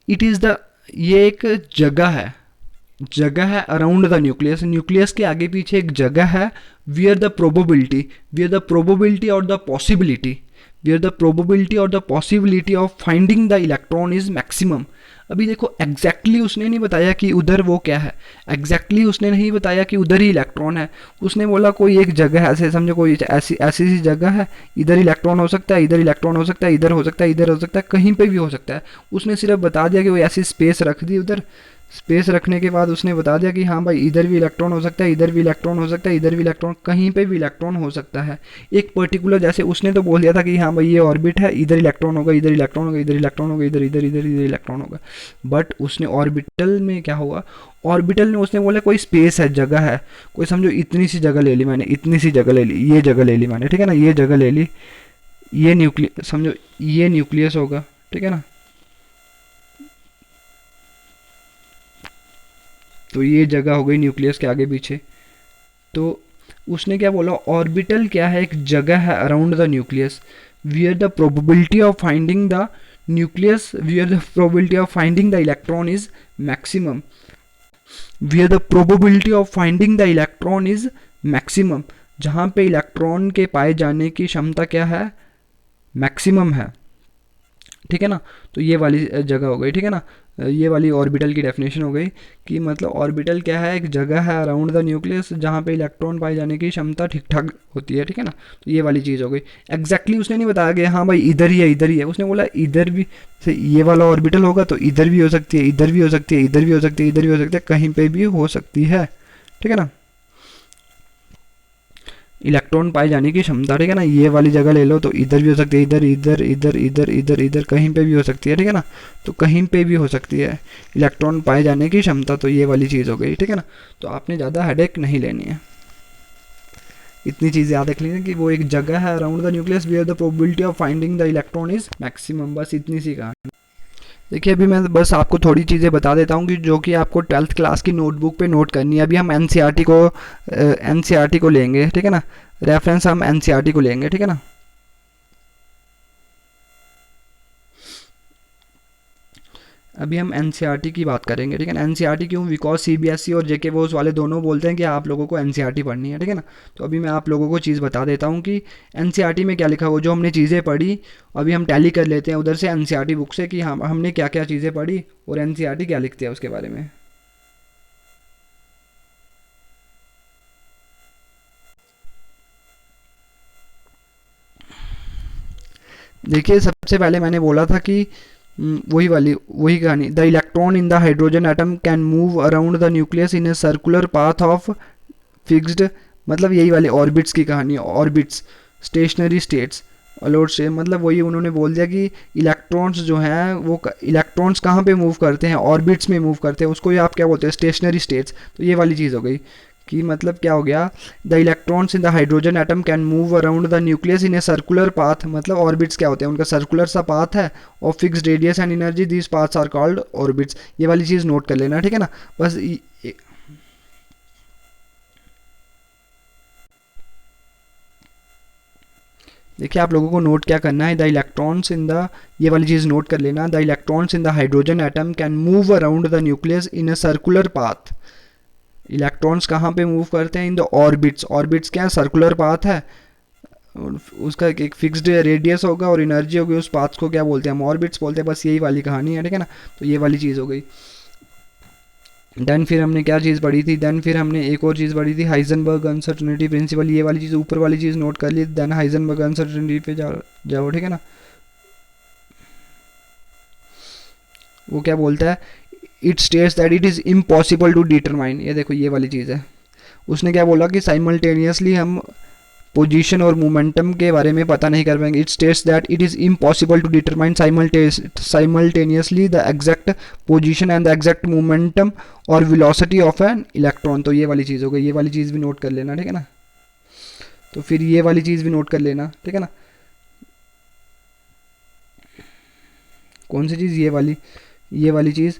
इट इज़ द, ये एक जगह है अराउंड द न्यूक्लियस, न्यूक्लियस के आगे पीछे एक जगह है, वियर द प्रोबेबिलिटी और the possibility, where the probability और the possibility of finding the electron is maximum. अभी देखो एग्जैक्टली उसने नहीं बताया कि उधर वो क्या है, एग्जैक्टली उसने नहीं बताया कि उधर ही इलेक्ट्रॉन है। उसने बोला कोई एक जगह है, ऐसे समझो कोई ऐसी ऐसी सी जगह है, इधर इलेक्ट्रॉन हो सकता है, इधर इलेक्ट्रॉन हो सकता है, इधर हो सकता है, इधर हो सकता है, कहीं पे भी हो सकता है। उसने सिर्फ बता दिया कि वो ऐसी स्पेस रख दी उधर। स्पेस रखने के बाद उसने बता दिया कि हाँ भाई इधर भी इलेक्ट्रॉन हो सकता है, इधर भी इलेक्ट्रॉन हो सकता है, इधर भी इलेक्ट्रॉन, कहीं पे भी इलेक्ट्रॉन हो सकता है। एक पर्टिकुलर, जैसे उसने तो बोल दिया था कि हाँ भाई ये ऑर्बिट है, इधर इलेक्ट्रॉन होगा, इधर इलेक्ट्रॉन होगा, इधर इलेक्ट्रॉन होगा, इधर इधर इधर इधर इलेक्ट्रॉन होगा। बट उसने ऑर्बिटल में क्या हुआ, ऑर्बिटल में उसने बोला कोई स्पेस है, जगह है, कोई समझो इतनी सी जगह ले ली मैंने, इतनी सी जगह ले ली, ये जगह ले ली मैंने, ठीक है ना, ये जगह ले ली, ये न्यूक्लियस समझो, ये न्यूक्लियस होगा, ठीक है ना। तो ये जगह हो गई न्यूक्लियस के आगे पीछे। तो उसने क्या बोला, ऑर्बिटल क्या है, एक जगह है around the nucleus, wear the probability of finding the nucleus, wear the probability of finding the electron is maximum, wear the probability of finding the electron is maximum, जहाँ पे इलेक्ट्रॉन के पाए जाने की क्षमता क्या है, मैक्सिमम है, ठीक है ना। तो ये वाली जगह हो गई, ठीक है ना, ये वाली ऑर्बिटल की डेफिनेशन हो गई कि मतलब ऑर्बिटल क्या है, एक जगह है अराउंड द न्यूक्लियस जहाँ पे इलेक्ट्रॉन पाए जाने की क्षमता ठीक ठाक होती है, ठीक है ना। तो ये वाली चीज़ हो गई। एग्जैक्टली उसने नहीं बताया कि हाँ भाई इधर ही है, इधर ही है, उसने बोला इधर भी से ये वाला ऑर्बिटल होगा तो इधर भी हो सकती है, इधर भी हो सकती है, इधर भी हो सकती है, इधर भी हो सकती है, कहीं पर भी हो सकती है, ठीक है ना, इलेक्ट्रॉन पाए जाने की क्षमता, ठीक है ना। ये वाली जगह ले लो तो इधर भी हो सकती है, इधर इधर इधर इधर इधर इधर कहीं पे भी हो सकती है, ठीक है ना। तो कहीं पे भी हो सकती है इलेक्ट्रॉन पाए जाने की क्षमता, तो ये वाली चीज़ हो गई, ठीक है ना। तो आपने ज़्यादा हेडेक नहीं लेनी है, इतनी चीज़ याद रख लीजिए कि वो एक जगह है around the nucleus wear the probability of finding the electron is maximum, बस इतनी सी कहानी। देखिए अभी मैं बस आपको थोड़ी चीज़ें बता देता हूँ कि जो कि आपको 12th क्लास की नोटबुक पे नोट करनी है। अभी हम एनसीईआरटी को लेंगे, ठीक है ना, रेफरेंस हम एनसीईआरटी को लेंगे, ठीक है ना। अभी हम एनसीईआरटी की बात करेंगे, ठीक है ना। एनसीईआरटी क्यों, बिकॉज सीबीएसई और जेके बोर्ड वाले दोनों बोलते हैं कि आप लोगों को एनसीईआरटी पढ़नी है, ठीक है ना। तो अभी मैं आप लोगों को चीज़ बता देता हूँ कि एनसीईआरटी में क्या लिखा हुआ, जो हमने चीज़ें पढ़ी अभी हम टैली कर लेते हैं उधर से एनसीईआरटी बुक से कि हम हमने क्या क्या चीज़ें पढ़ी और एनसीईआरटी क्या लिखते हैं उसके बारे में। देखिए सबसे पहले मैंने बोला था कि वही कहानी, the electron in the hydrogen atom can move around the nucleus in a circular path of fixed, मतलब यही वाले ऑर्बिट्स की कहानी, orbits, stationary states, allowed state, मतलब वही उन्होंने बोल दिया कि इलेक्ट्रॉन्स जो हैं वो इलेक्ट्रॉन्स कहाँ पे मूव करते हैं, ऑर्बिट्स में मूव करते हैं, उसको ये आप क्या बोलते हैं, स्टेशनरी स्टेट्स। तो ये वाली चीज़ हो गई कि मतलब क्या हो गया, the electrons in the hydrogen atom can move around the nucleus in a circular path, मतलब ऑर्बिट्स क्या होते हैं, उनका सर्कुलर सा पाथ है और fixed radius and energy, this paths are called orbits. ये वाली चीज़ नोट कर लेना, ठीक है ना। बस देखिए आप लोगों को नोट क्या करना है, द इलेक्ट्रॉन्स इन द, ये वाली चीज़ नोट कर लेना, the electrons in the hydrogen atom can move around the nucleus in a circular path. Electrons कहाँ पे मूव करते हैं, इन द ऑर्बिट्स। ऑर्बिट्स क्या है, सर्कुलर पाथ है, उसका एक फिक्स्ड रेडियस होगा और एनर्जी होगी, उस पाथ को क्या बोलते हैं, हम ऑर्बिट्स बोलते हैं। बस यही वाली कहानी है, ठीक है ना। तो ये वाली चीज़ हो गई। देन फिर हमने क्या चीज़ पढ़ी थी, देन फिर हमने एक और चीज़ पढ़ी थी, हाइजेनबर्ग अनसर्टेनिटी प्रिंसिपल। ये वाली चीज़ ऊपर वाली चीज़ नोट कर ली, देन हाइजेनबर्ग अनसर्टेनिटी पे जाओ, ठीक है ना। वो क्या बोलता है, it states that it is impossible to determine. ये देखो ये वाली चीज़ है, उसने क्या बोला कि साइमल्टेनियसली हम पोजीशन और मोमेंटम के बारे में पता नहीं कर पाएंगे। It states that it is impossible to determine simultaneously the exact position and the exact momentum और वेलोसिटी ऑफ एन इलेक्ट्रॉन। तो ये वाली चीज़ हो गई, ये वाली चीज़ भी नोट कर लेना, ठीक है ना। तो फिर ये वाली चीज़ भी नोट कर लेना, ठीक है ना। कौन सी चीज़, ये वाली चीज़,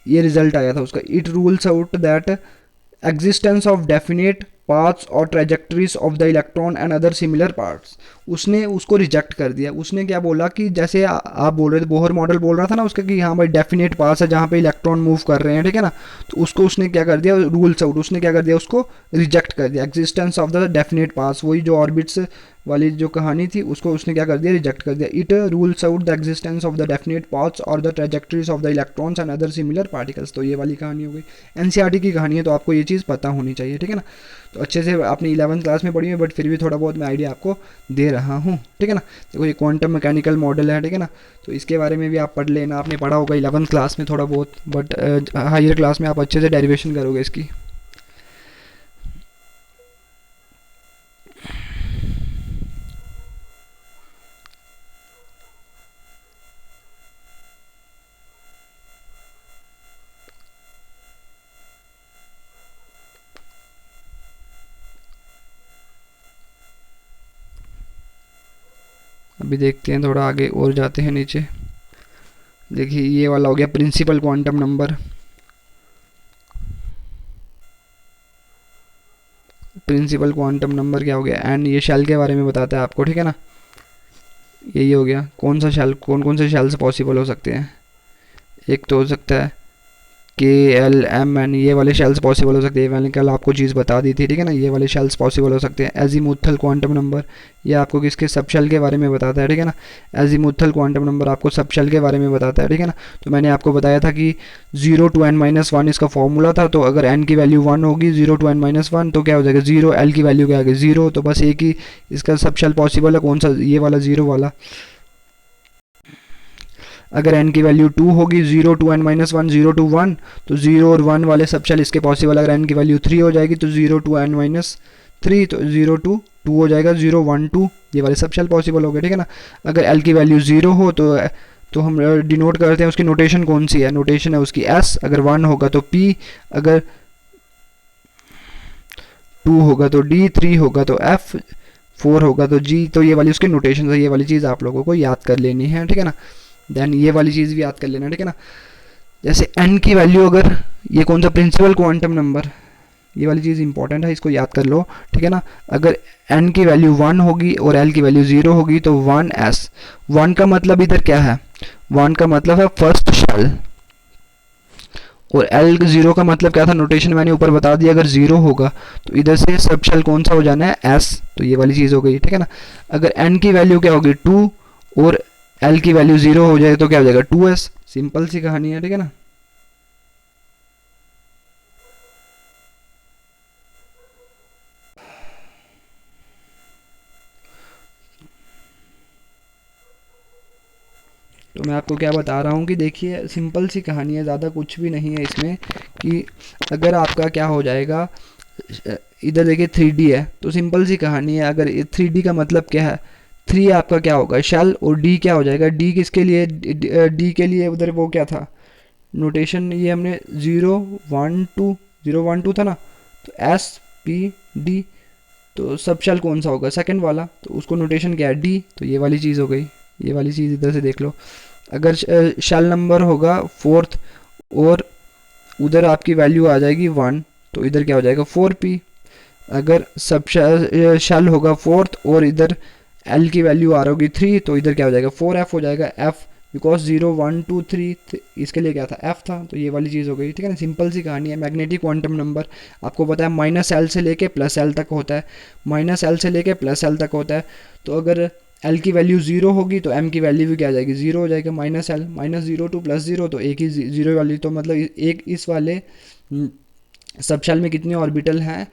ये रिजल्ट आया था उसका, it rules out that existence of definite paths और trajectories of the electron and other similar parts. उसने उसको रिजेक्ट कर दिया। उसने क्या बोला कि जैसे आप बोल रहे थे, बोहर मॉडल बोल रहा था ना उसका कि हाँ भाई डेफिनेट पाथ्स है जहाँ पे इलेक्ट्रॉन मूव कर रहे हैं, ठीक है ना, तो उसको उसने क्या कर दिया, रूल्स आउट, उसने क्या कर दिया, उसको रिजेक्ट कर दिया। Existence of the definite paths, वही जो ऑर्बिट्स वाली जो कहानी थी उसको उसने क्या कर दिया, रिजेक्ट कर दिया। It rules out the existence of the definite paths और the trajectories of the electrons and other similar particles. तो ये वाली कहानी हो गई, एनसीईआरटी की कहानी है, तो आपको ये चीज़ पता होनी चाहिए, ठीक है ना। तो अच्छे से आपने 11th क्लास में पढ़ी है, बट फिर भी थोड़ा बहुत मैं आइडिया आपको दे रहा हूँ, ठीक है ना। देखो ये क्वांटम मैकेनिकल मॉडल है, ठीक है ना, तो इसके बारे में भी आप पढ़ लेना। आपने पढ़ा होगा 11th क्लास में थोड़ा बहुत, बट हायर क्लास में आप अच्छे से डेरिवेशन करोगे इसकी। अभी देखते हैं, थोड़ा आगे और जाते हैं नीचे। देखिए ये वाला हो गया principal quantum number. Principal quantum number क्या हो गया, एंड ये शेल के बारे में बताता है आपको, ठीक है ना। यही हो गया कौन सा शेल, कौन कौन से शेल्स पॉसिबल हो सकते हैं। एक तो हो सकता है KLMN, ये वाले शेल्स पॉसिबल हो सकते हैं। मैंने कल आपको चीज़ बता दी थी, ठीक है ना, ये वाले शेल्स पॉसिबल हो सकते हैं। एजीमुथल क्वांटम नंबर, ये आपको किसके, सब शेल के बारे में बताता है, ठीक है ना। एजीमुथल क्वांटम नंबर आपको सब शेल के बारे में बताता है, ठीक है ना। तो मैंने आपको बताया था कि 0 to n-1 इसका फॉर्मूला था। तो अगर n की वैल्यू 1 होगी, 0 to n-1, तो क्या हो जाएगा 0, l की वैल्यू क्या आ गई 0, तो बस एक ही इसका सब शेल पॉसिबल है, कौन सा, ये वाला 0 वाला। अगर n की वैल्यू 2 होगी, 0 to n-1, 0 to 1, तो 0 और 1 वाले सब शेल इसके पॉसिबल। अगर n की वैल्यू 3 हो जाएगी तो 0 to n-3, तो 0 to 2 हो जाएगा, 0 1 2, ये वाले सब शेल पॉसिबल हो गए, ठीक है ना। अगर l की वैल्यू 0 हो तो हम डिनोट करते हैं, उसकी नोटेशन कौन सी है, नोटेशन है उसकी s। अगर 1 होगा तो p, अगर 2 होगा तो d, 3 होगा तो f, 4 होगा तो g। तो ये वाली उसकी नोटेशन है, ये वाली चीज़ आप लोगों को याद कर लेनी है, ठीक है ना। देन ये वाली चीज़ भी याद कर लेना, ठीक है ना। जैसे n की वैल्यू, अगर ये कौन सा प्रिंसिपल क्वांटम नंबर, ये वाली चीज़ इंपॉर्टेंट है, इसको याद कर लो, ठीक है ना। अगर n की वैल्यू 1 होगी और l की वैल्यू 0 होगी तो 1s। 1 का मतलब इधर क्या है, 1 का मतलब है फर्स्ट शेल, और l 0 का मतलब क्या था, नोटेशन मैंने ऊपर बता दिया। अगर 0 होगा तो इधर से सब शेल कौन सा हो जाना है, s। तो ये वाली चीज़ हो गई, ठीक है ना। अगर n की वैल्यू क्या होगी 2 और l की वैल्यू 0 हो जाए तो क्या हो जाएगा 2s। सिंपल सी कहानी है, ठीक है ना। तो मैं आपको क्या बता रहा हूँ कि देखिए सिंपल सी कहानी है, ज़्यादा कुछ भी नहीं है इसमें। कि अगर आपका क्या हो जाएगा, इधर देखिए 3D है, तो सिंपल सी कहानी है। अगर 3D का मतलब क्या है, 3 आपका क्या होगा शेल, और D क्या हो जाएगा, D किसके लिए, D के लिए उधर वो क्या था नोटेशन, ये हमने 0 1 2, 0 1 2 था ना, तो SPD। तो सब शेल कौन सा होगा, सेकंड वाला, तो उसको नोटेशन क्या है D। तो ये वाली चीज़ हो गई, ये वाली चीज़ इधर से देख लो। अगर शेल नंबर होगा 4th और उधर आपकी वैल्यू आ जाएगी 1, तो इधर क्या हो जाएगा 4p। अगर सब शेल होगा 4th और इधर l की वैल्यू आ रही होगी 3, तो इधर क्या हो जाएगा 4f हो जाएगा, f, बिकॉज 0 1 2 3 इसके लिए क्या था, f था। तो ये वाली चीज़ हो गई, ठीक है ना। सिंपल सी कहानी है। मैग्नेटिक क्वांटम नंबर आपको पता है -l से लेके +l तक होता है, -l से लेके +l तक होता है। तो अगर l की वैल्यू 0 होगी तो m की वैल्यू भी क्या आ जाएगी 0 हो जाएगा, -l, -0 to +0, तो एक ही 0 वाली, तो मतलब एक इस वाले सब शेल में कितने ऑर्बिटल हैं,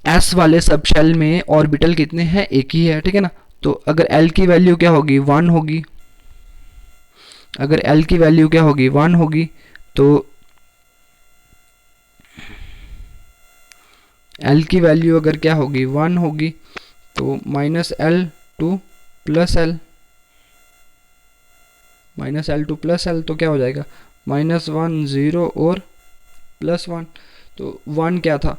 s वाले सब शेल में ऑर्बिटल कितने हैं, एक ही है, ठीक है ना। तो अगर l की वैल्यू क्या होगी 1 होगी, अगर l की वैल्यू क्या होगी 1 होगी, तो l की वैल्यू अगर क्या होगी 1 होगी, तो -l to +l, -l to +l, तो क्या हो जाएगा -1 0 और +1। तो 1 क्या था,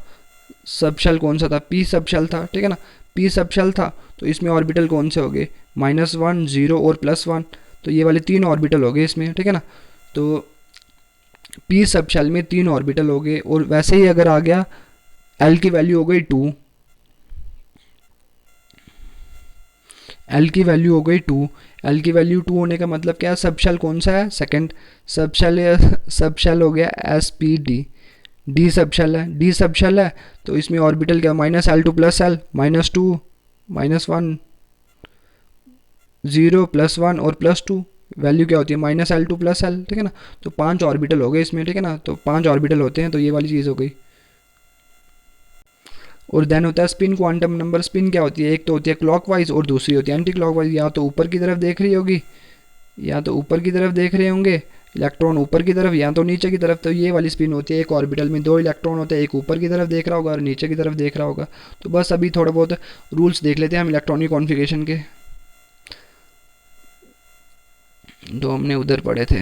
सब शेल कौन सा था, p सब शेल था, ठीक है ना। p सब शेल था, तो इसमें ऑर्बिटल कौन से हो गए, -1 0 और +1, तो ये वाले 3 ऑर्बिटल हो गए इसमें, ठीक है ना। तो p सब शेल में 3 ऑर्बिटल हो गए। और वैसे ही अगर आ गया एल की वैल्यू हो गई 2, एल की वैल्यू हो गई 2। एल की वैल्यू 2 होने का मतलब क्या है, सब शेल कौन सा है, सेकंड सब शेल, सब शेल हो गया S P D, D subshell है, डी सब शेल है तो इसमें ऑर्बिटल क्या, minus L to plus L, minus two minus one, zero plus one और प्लस टू, वैल्यू क्या होती है minus L to plus L, ठीक है ना। तो 5 ऑर्बिटल हो गए इसमें, ठीक है ना, तो 5 ऑर्बिटल होते हैं, तो ये वाली चीज़ हो गई। और देन होता है स्पिन क्वांटम नंबर। स्पिन क्या होती है, एक तो होती है क्लॉकवाइज और दूसरी होती है एंटी क्लॉकवाइज। या तो ऊपर की तरफ देख रही होगी, या तो ऊपर की तरफ देख रहे होंगे इलेक्ट्रॉन ऊपर की तरफ, या तो नीचे की तरफ, तो ये वाली स्पिन होती है। एक ऑर्बिटल में 2 इलेक्ट्रॉन होते हैं, एक ऊपर की तरफ देख रहा होगा और नीचे की तरफ देख रहा होगा। तो बस अभी थोड़ा बहुत रूल्स देख लेते हैं हम इलेक्ट्रॉनिक कॉन्फ़िगरेशन के, जो हमने उधर पढ़े थे।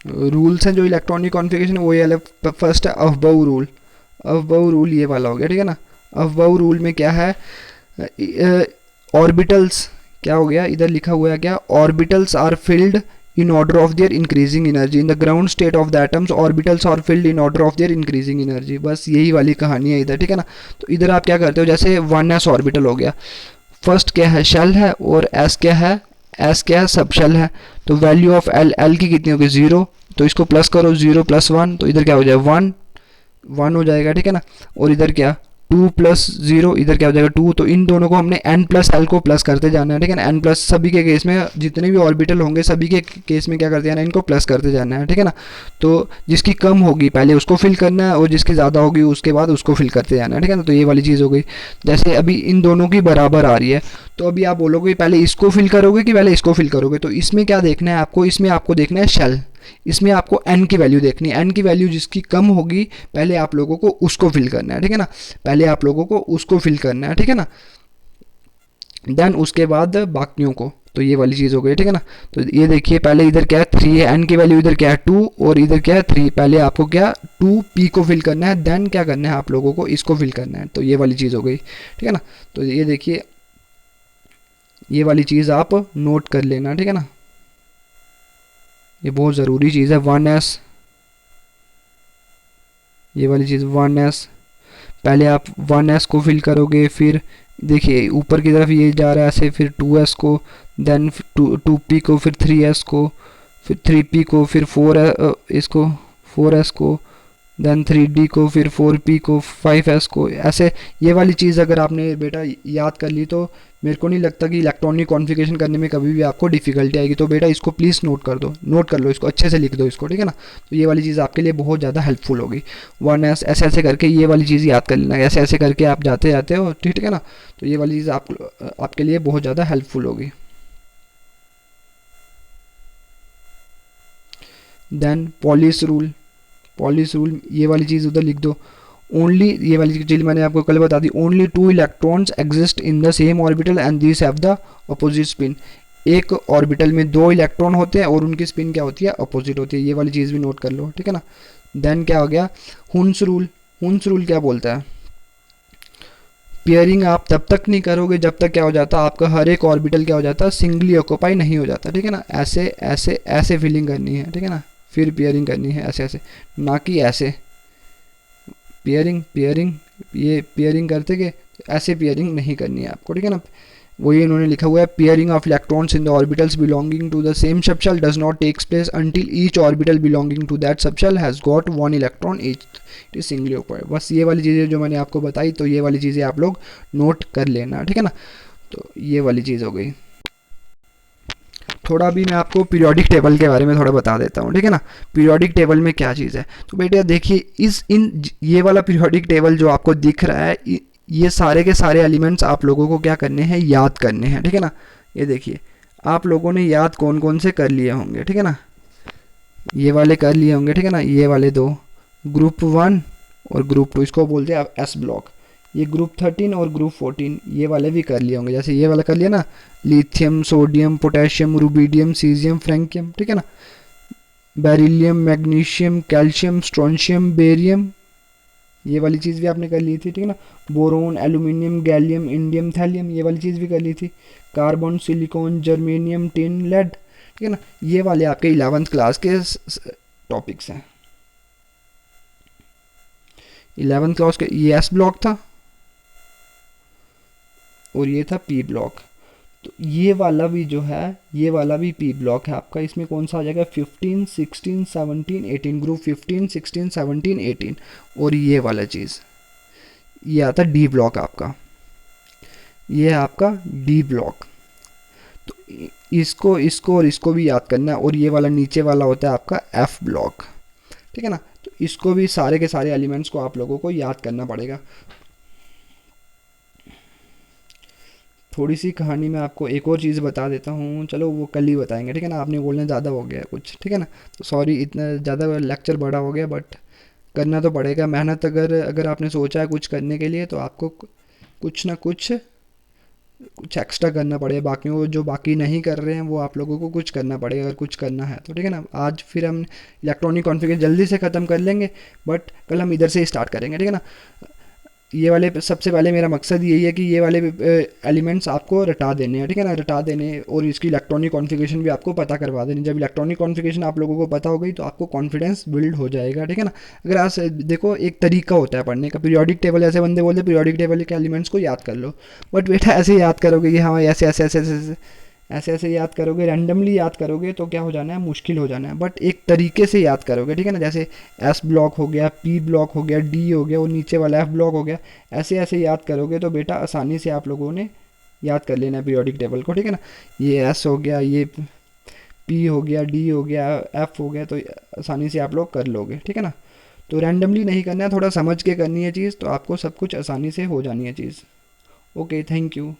रूल्स हैं जो इलेक्ट्रॉनिक कॉन्फ़िगरेशन, वो ये फर्स्ट है अफबाउ रूल। अफबाउ रूल ये वाला हो गया, ठीक है ना। अफबाउ रूल में क्या है, ऑर्बिटल्स क्या हो गया, इधर लिखा हुआ है क्या, orbitals are filled in order of their increasing energy in the ground state of the atoms orbitals are filled in order of their increasing energy। बस यही वाली कहानी है इधर, ठीक है ना। तो इधर आप क्या करते हो, जैसे 1s ऑर्बिटल हो गया, फर्स्ट क्या है शेल है और s क्या है, s क्या है सब शेल है। तो वैल्यू ऑफ l की कितनी होगी 0, तो इसको प्लस करो 0 प्लस 1, तो इधर क्या हो जाए 1 1 हो जाएगा, ठीक है ना। और इधर क्या 2 प्लस 0, इधर क्या हो जाएगा 2। तो इन दोनों को हमने n प्लस एल को प्लस करते जाना है, ठीक है ना। n प्लस सभी के केस में जितने भी ऑर्बिटल होंगे सभी के केस में क्या करते जाना है, इनको प्लस करते जाना है, ठीक है ना। तो जिसकी कम होगी पहले उसको फिल करना है और जिसकी ज़्यादा होगी उसके बाद उसको फिल करते जाना है, ठीक है ना। तो ये वाली चीज़ हो गई। जैसे अभी इन दोनों की बराबर आ रही है, तो अभी आप बोलोगे पहले इसको फिल करोगे कि पहले इसको फिल करोगे। तो इसमें क्या देखना है आपको, इसमें आपको देखना है शेल, इसमें आपको n की वैल्यू देखनी है। n की वैल्यू जिसकी कम होगी पहले आप लोगों को उसको फिल करना है, ठीक है ना। पहले आप लोगों को उसको फिल करना है, ठीक है ना, देन उसके बाद बाकियों को। तो ये वाली चीज़ हो गई, ठीक है ना। तो ये देखिए पहले इधर क्या है 3 है, n की वैल्यू इधर क्या है 2 और इधर क्या है 3। पहले आपको क्या 2p को फिल करना है, देन क्या करना है आप लोगों को इसको फिल करना है। तो ये वाली चीज़ हो गई, ठीक है ना। तो ये देखिए ये वाली चीज़ आप नोट कर लेना, ठीक है ना, ये बहुत ज़रूरी चीज़ है। 1s, ये वाली चीज़ 1s, पहले आप 1s को फिल करोगे, फिर देखिए ऊपर की तरफ ये जा रहा है ऐसे, फिर 2s को, देन 2p को, फिर 3s को, फिर 3p को, फिर 4 4s को, देन 3d को, फिर 4p को, 5s को, ऐसे। ये वाली चीज़ अगर आपने बेटा याद कर ली तो मेरे को नहीं लगता कि इलेक्ट्रॉनिक कॉन्फ़िगरेशन करने में कभी भी आपको डिफ़िकल्टी आएगी। तो बेटा इसको प्लीज़ नोट कर दो, नोट कर लो इसको, अच्छे से लिख दो इसको, ठीक है ना। तो ये वाली चीज़ आपके लिए बहुत ज़्यादा हेल्पफुल होगी। 1s ऐसे ऐसे करके ये वाली चीज़ याद कर लेना, ऐसे ऐसे करके आप जाते जाते हो, ठीक है ना। तो ये वाली चीज़ आपके लिए बहुत ज़्यादा हेल्पफुल होगी। Then Pauli's rule, Pauli's rule ये वाली चीज़ उधर लिख दो। ओनली, ये वाली चीज़ मैंने आपको कल बता दी, only 2 electrons exist in the same orbital and these have the opposite spin. एक ऑर्बिटल में 2 इलेक्ट्रॉन होते हैं और उनकी स्पिन क्या होती है, अपोजिट होती है। ये वाली चीज़ भी नोट कर लो, ठीक है ना। देन क्या हो गया हुन्स रूल। हुन्स रूल क्या बोलता है, पेयरिंग आप तब तक नहीं करोगे जब तक क्या हो जाता है, आपका हर एक ऑर्बिटल क्या हो जाता है, सिंगली ऑक्यूपाई नहीं हो जाता, ठीक है ना। ऐसे ऐसे ऐसे फिलिंग करनी है, ठीक है ना, फिर पेयरिंग करनी है ऐसे ऐसे, ना कि ऐसे पेयरिंग पेयरिंग, ये पेयरिंग करते के ऐसे पेयरिंग नहीं करनी है आपको, ठीक है ना। वही इन्होंने लिखा हुआ है, pairing of electrons in the orbitals belonging to the same subshell does not takes place until each orbital belonging to that subshell has got 1 electron each, it is singly occupied. बस ये वाली चीज़ें जो मैंने आपको बताई, तो ये वाली चीज़ें आप लोग नोट कर लेना, ठीक है ना। तो ये वाली चीज़ हो गई। थोड़ा भी मैं आपको पीरियोडिक टेबल के बारे में थोड़ा बता देता हूँ, ठीक है ना। पीरियोडिक टेबल में क्या चीज़ है, तो बेटे देखिए ये वाला पीरियोडिक टेबल जो आपको दिख रहा है, ये सारे के सारे एलिमेंट्स आप लोगों को क्या करने हैं, याद करने हैं, ठीक है ना। ये देखिए आप लोगों ने याद कौन कौन से कर लिए होंगे, ठीक है ना। ये वाले कर लिए होंगे, ठीक है ना, ये वाले 2, ग्रुप 1 और ग्रुप 2, इसको बोलते हैं एस ब्लॉक। ये ग्रुप 13 और ग्रुप 14 ये वाले भी कर लिए होंगे, जैसे ये वाला कर लिया ना, lithium, sodium, potassium, rubidium, caesium, francium, ठीक है ना। Beryllium, magnesium, calcium, strontium, barium, ये वाली चीज़ भी आपने कर ली थी, ठीक है ना। Boron, aluminium, gallium, indium, thallium, ये वाली चीज़ भी कर ली थी। Carbon, silicon, germanium, tin, lead, ठीक है ना। ये वाले आपके 11th क्लास के टॉपिक्स हैं। 11th क्लास के ये एस ब्लॉक था और ये था पी ब्लॉक। तो ये वाला भी जो है, ये वाला भी पी ब्लॉक है आपका। इसमें कौन सा आ जाएगा, 15, 16, 17, 18, ग्रुप 15, 16, 17, 18। और ये वाला चीज़ ये आता डी ब्लॉक आपका, ये है आपका डी ब्लॉक। तो इसको इसको और इसको भी याद करना है। और ये वाला नीचे वाला होता है आपका एफ ब्लॉक, ठीक है ना। तो इसको भी सारे के सारे एलिमेंट्स को आप लोगों को याद करना पड़ेगा। थोड़ी सी कहानी में आपको एक और चीज़ बता देता हूँ, चलो वो कल ही बताएंगे, ठीक है ना। आपने बोलना ज़्यादा हो गया कुछ, ठीक है ना। तो सॉरी, इतना ज़्यादा लेक्चर बड़ा हो गया, बट करना तो पड़ेगा मेहनत। अगर अगर आपने सोचा है कुछ करने के लिए तो आपको कुछ ना कुछ एक्स्ट्रा करना पड़ेगा। बाकी वो जो बाकी नहीं कर रहे हैं वो आप लोगों को कुछ करना पड़ेगा अगर कुछ करना है तो, ठीक है ना। आज फिर हम इलेक्ट्रॉनिक कॉन्फ़िगरेशन जल्दी से ख़त्म कर लेंगे, बट कल हम इधर से ही स्टार्ट करेंगे, ठीक है ना। ये वाले सबसे पहले मेरा मकसद यही है कि ये वाले एलिमेंट्स आपको रटा देने हैं, ठीक है ना, रटा देने। और इसकी इलेक्ट्रॉनिक कॉन्फ़िगरेशन भी आपको पता करवा देनी। जब इलेक्ट्रॉनिक कॉन्फ़िगरेशन आप लोगों को पता हो गई तो आपको कॉन्फिडेंस बिल्ड हो जाएगा, ठीक है ना। अगर आप देखो, एक तरीका होता है पढ़ने का। पीरियोडिक टेबल, ऐसे बंदे बोलते पीरियोडिक टेबल के एलिमेंट्स को याद कर लो, बट बेटा ऐसे याद करोगे कि हाँ ऐसे ऐसे ऐसे ऐसे ऐसे ऐसे ऐसे याद करोगे, रैंडमली याद करोगे तो क्या हो जाना है, मुश्किल हो जाना है। बट एक तरीके से याद करोगे, ठीक है ना। जैसे एस ब्लॉक हो गया, पी ब्लॉक हो गया, डी हो गया और नीचे वाला एफ ब्लॉक हो गया, ऐसे ऐसे याद करोगे तो बेटा आसानी से आप लोगों ने याद कर लेना है पीरियोडिक टेबल को, ठीक है ना। ये एस हो गया, ये पी हो गया, डी हो गया, एफ हो गया, तो आसानी से आप लोग कर लोगे, ठीक है ना। तो रैंडमली नहीं करना है, थोड़ा समझ के करनी है चीज़, तो आपको सब कुछ आसानी से हो जानी है चीज़। Okay, thank you.